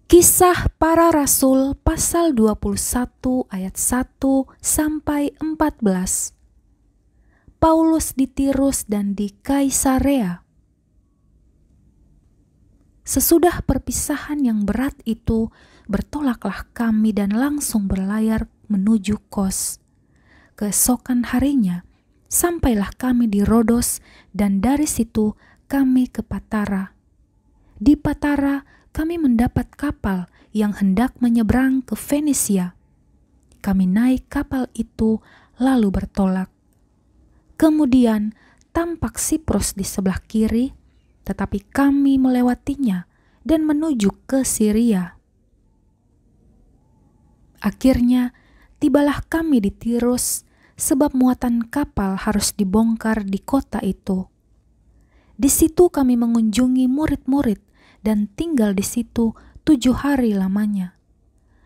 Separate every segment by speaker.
Speaker 1: Kisah Para Rasul pasal 21 ayat 1 sampai 14. Paulus di Tirus dan di Kaisarea. Sesudah perpisahan yang berat itu, bertolaklah kami dan langsung berlayar menuju Kos. Keesokan harinya, sampailah kami di Rodos dan dari situ kami ke Patara. Di Patara kami mendapat kapal yang hendak menyeberang ke Fenisia. Kami naik kapal itu lalu bertolak. Kemudian tampak Siprus di sebelah kiri, tetapi kami melewatinya dan menuju ke Syria. Akhirnya tibalah kami di Tirus, sebab muatan kapal harus dibongkar di kota itu. Di situ kami mengunjungi murid-murid dan tinggal di situ 7 hari lamanya.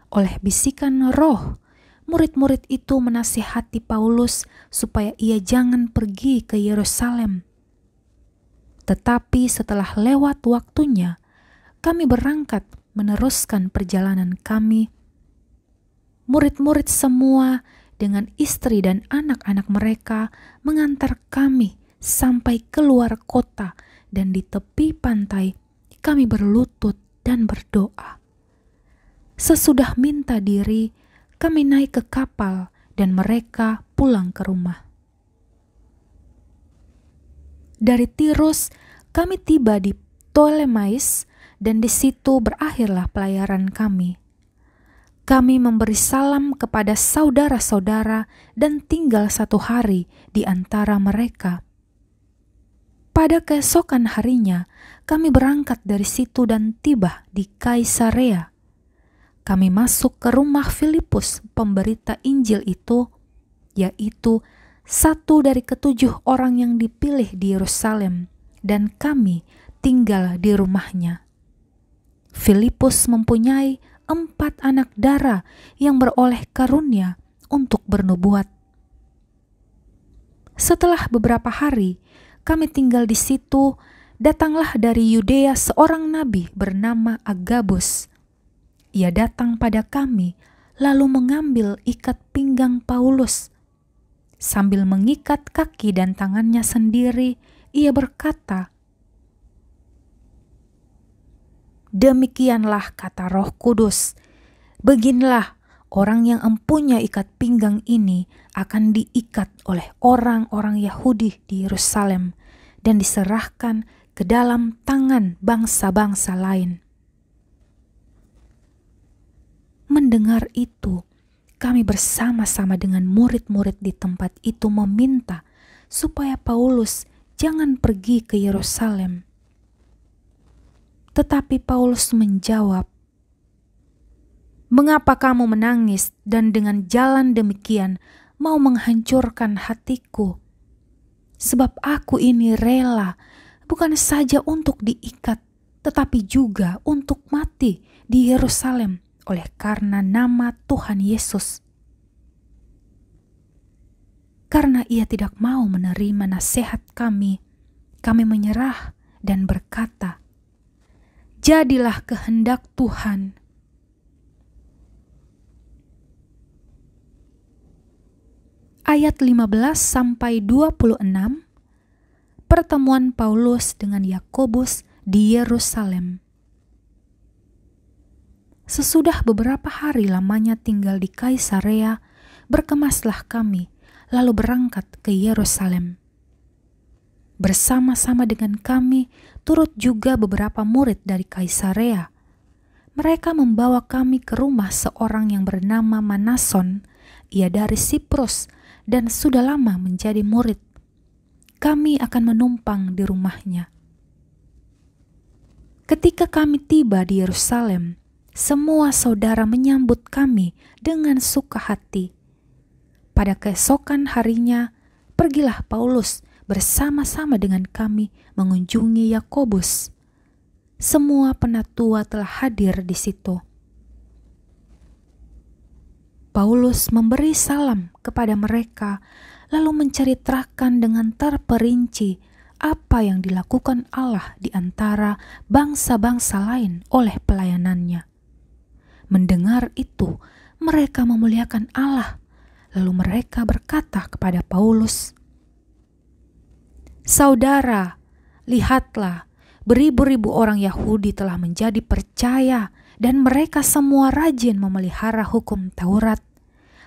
Speaker 1: Oleh bisikan Roh, murid-murid itu menasihati Paulus supaya ia jangan pergi ke Yerusalem. Tetapi setelah lewat waktunya, kami berangkat meneruskan perjalanan kami. Murid-murid semua dengan istri dan anak-anak mereka mengantar kami sampai keluar kota, dan di tepi pantai kami berlutut dan berdoa. Sesudah minta diri, kami naik ke kapal dan mereka pulang ke rumah. Dari Tirus, kami tiba di Ptolemais dan di situ berakhirlah pelayaran kami. Kami memberi salam kepada saudara-saudara dan tinggal 1 hari di antara mereka. Pada keesokan harinya, kami berangkat dari situ dan tiba di Kaisarea. Kami masuk ke rumah Filipus, pemberita Injil itu, yaitu satu dari ke-7 orang yang dipilih di Yerusalem, dan kami tinggal di rumahnya. Filipus mempunyai 4 anak dara yang beroleh karunia untuk bernubuat. Setelah beberapa hari, kami tinggal di situ, datanglah dari Yudea seorang nabi bernama Agabus. Ia datang pada kami, lalu mengambil ikat pinggang Paulus. Sambil mengikat kaki dan tangannya sendiri, ia berkata, "Demikianlah kata Roh Kudus, beginilah orang yang empunya ikat pinggang ini akan diikat oleh orang-orang Yahudi di Yerusalem dan diserahkan ke dalam tangan bangsa-bangsa lain." Mendengar itu, kami bersama-sama dengan murid-murid di tempat itu meminta supaya Paulus jangan pergi ke Yerusalem. Tetapi Paulus menjawab, "Mengapa kamu menangis dan dengan jalan demikian mau menghancurkan hatiku? Sebab aku ini rela bukan saja untuk diikat, tetapi juga untuk mati di Yerusalem oleh karena nama Tuhan Yesus." Karena ia tidak mau menerima nasihat kami menyerah dan berkata, "Jadilah kehendak Tuhan." Ayat 15 sampai 26, pertemuan Paulus dengan Yakobus di Yerusalem. Sesudah beberapa hari lamanya tinggal di Kaisarea, berkemaslah kami, lalu berangkat ke Yerusalem. Bersama-sama dengan kami turut juga beberapa murid dari Kaisarea. Mereka membawa kami ke rumah seorang yang bernama Manason. Ia dari Siprus dan sudah lama menjadi murid. Kami akan menumpang di rumahnya. Ketika kami tiba di Yerusalem, semua saudara menyambut kami dengan suka hati. Pada keesokan harinya, pergilah Paulus bersama-sama dengan kami mengunjungi Yakobus. Semua penatua telah hadir di situ. Paulus memberi salam kepada mereka, lalu menceritakan dengan terperinci apa yang dilakukan Allah di antara bangsa-bangsa lain oleh pelayanannya. mendengar itu, mereka memuliakan Allah. Lalu mereka berkata kepada Paulus, "Saudara, lihatlah, beribu-ribu orang Yahudi telah menjadi percaya dan mereka semua rajin memelihara hukum Taurat.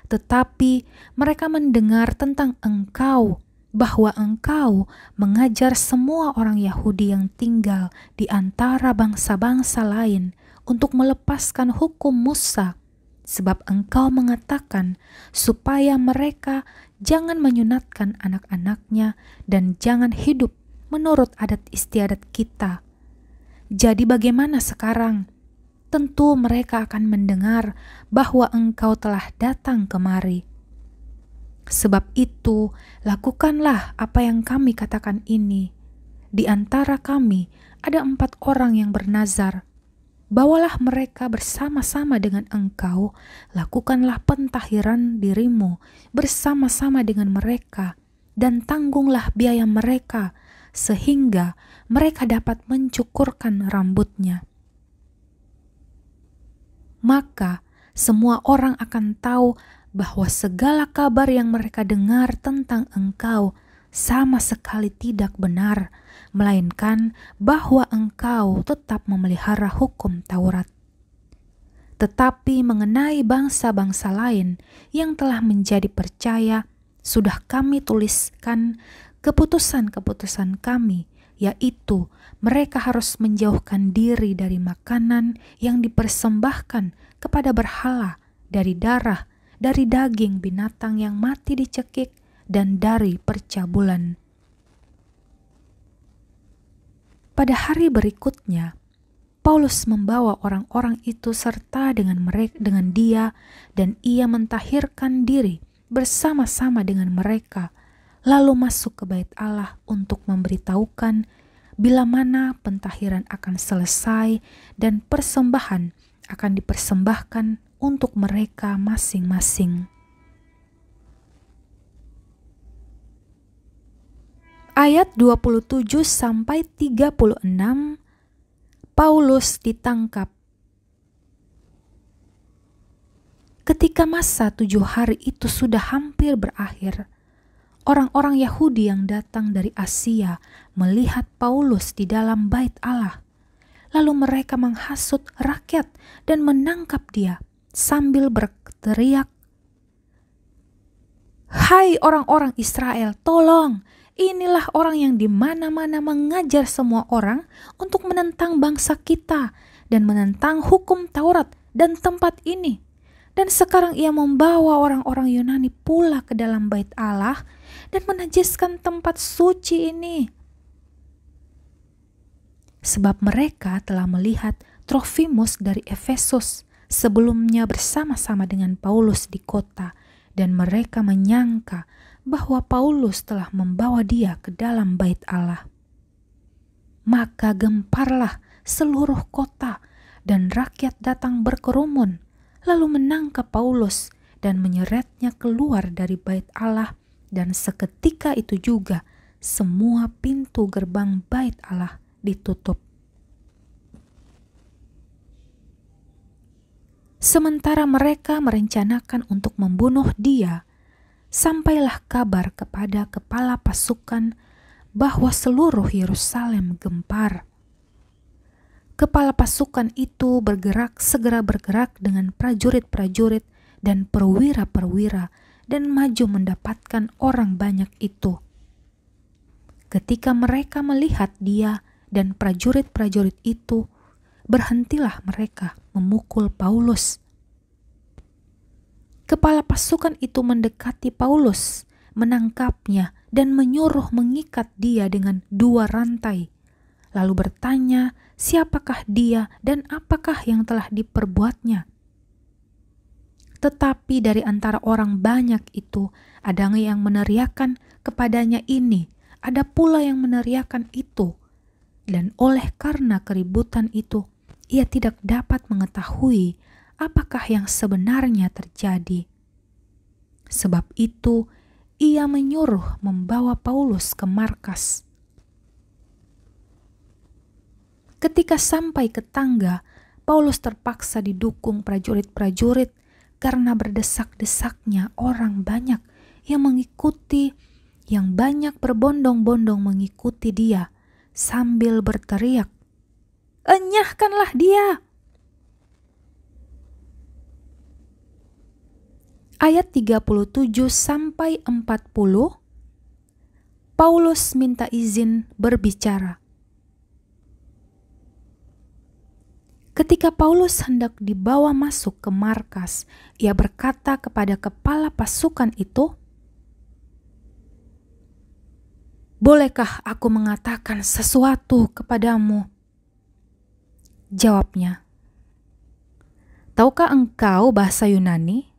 Speaker 1: Tetapi mereka mendengar tentang engkau, bahwa engkau mengajar semua orang Yahudi yang tinggal di antara bangsa-bangsa lain untuk melepaskan hukum Musa, sebab engkau mengatakan supaya mereka jangan menyunatkan anak-anaknya dan jangan hidup menurut adat istiadat kita. Jadi bagaimana sekarang? Tentu mereka akan mendengar bahwa engkau telah datang kemari. Sebab itu, lakukanlah apa yang kami katakan ini. Di antara kami ada 4 orang yang bernazar. Bawalah mereka bersama-sama dengan engkau, lakukanlah pentahiran dirimu bersama-sama dengan mereka, dan tanggunglah biaya mereka, sehingga mereka dapat mencukurkan rambutnya. Maka semua orang akan tahu bahwa segala kabar yang mereka dengar tentang engkau sama sekali tidak benar, melainkan bahwa engkau tetap memelihara hukum Taurat. Tetapi mengenai bangsa-bangsa lain yang telah menjadi percaya, sudah kami tuliskan keputusan-keputusan kami, yaitu mereka harus menjauhkan diri dari makanan yang dipersembahkan kepada berhala, dari darah, dari daging binatang yang mati dicekik, dan dari percabulan. Pada hari berikutnya, Paulus membawa orang-orang itu serta dengan dia, dan ia mentahirkan diri bersama-sama dengan mereka, lalu masuk ke bait Allah untuk memberitahukan bila mana pentahiran akan selesai dan persembahan akan dipersembahkan untuk mereka masing-masing. Ayat 27 sampai 36, Paulus ditangkap. Ketika masa 7 hari itu sudah hampir berakhir, orang-orang Yahudi yang datang dari Asia melihat Paulus di dalam bait Allah. Lalu mereka menghasut rakyat dan menangkap dia sambil berteriak, "Hai orang-orang Israel, tolong! Inilah orang yang di mana-mana mengajar semua orang untuk menentang bangsa kita dan menentang hukum Taurat dan tempat ini. Dan sekarang ia membawa orang-orang Yunani pula ke dalam bait Allah dan menajiskan tempat suci ini." Sebab mereka telah melihat Trofimus dari Efesus sebelumnya bersama-sama dengan Paulus di kota, dan mereka menyangka bahwa Paulus telah membawa dia ke dalam bait Allah. Maka gemparlah seluruh kota dan rakyat datang berkerumun, lalu menangkap Paulus dan menyeretnya keluar dari bait Allah, dan seketika itu juga semua pintu gerbang bait Allah ditutup. Sementara mereka merencanakan untuk membunuh dia, sampailah kabar kepada kepala pasukan bahwa seluruh Yerusalem gempar. Kepala pasukan itu segera bergerak dengan prajurit-prajurit dan perwira-perwira dan maju mendapatkan orang banyak itu. Ketika mereka melihat dia dan prajurit-prajurit itu, berhentilah mereka memukul Paulus. Kepala pasukan itu mendekati Paulus, menangkapnya dan menyuruh mengikat dia dengan 2 rantai. Lalu bertanya siapakah dia dan apakah yang telah diperbuatnya. Tetapi dari antara orang banyak itu ada yang meneriakan kepadanya ini, ada pula yang meneriakan itu. Dan oleh karena keributan itu, ia tidak dapat mengetahui apakah yang sebenarnya terjadi. Sebab itu, ia menyuruh membawa Paulus ke markas. Ketika sampai ke tangga, Paulus terpaksa didukung prajurit-prajurit karena berdesak-desaknya orang banyak yang banyak berbondong-bondong mengikuti dia sambil berteriak, "Enyahkanlah dia!" Ayat 37-40, Paulus minta izin berbicara. Ketika Paulus hendak dibawa masuk ke markas, ia berkata kepada kepala pasukan itu, "Bolehkah aku mengatakan sesuatu kepadamu?" Jawabnya, "Tahukah engkau bahasa Yunani?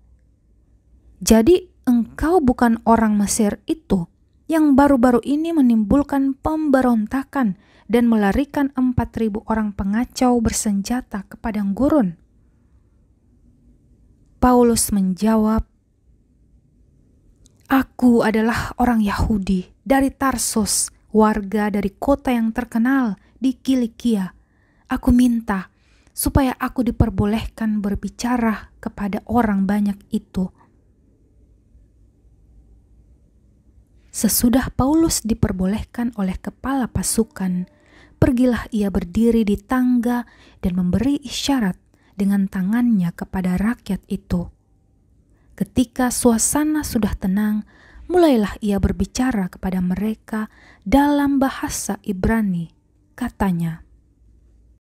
Speaker 1: Jadi engkau bukan orang Mesir itu yang baru-baru ini menimbulkan pemberontakan dan melarikan 4.000 orang pengacau bersenjata ke padang gurun?" Paulus menjawab, "Aku adalah orang Yahudi dari Tarsus, warga dari kota yang terkenal di Kilikia. Aku minta supaya aku diperbolehkan berbicara kepada orang banyak itu." Sesudah Paulus diperbolehkan oleh kepala pasukan, pergilah ia berdiri di tangga dan memberi isyarat dengan tangannya kepada rakyat itu. Ketika suasana sudah tenang, mulailah ia berbicara kepada mereka dalam bahasa Ibrani. Katanya,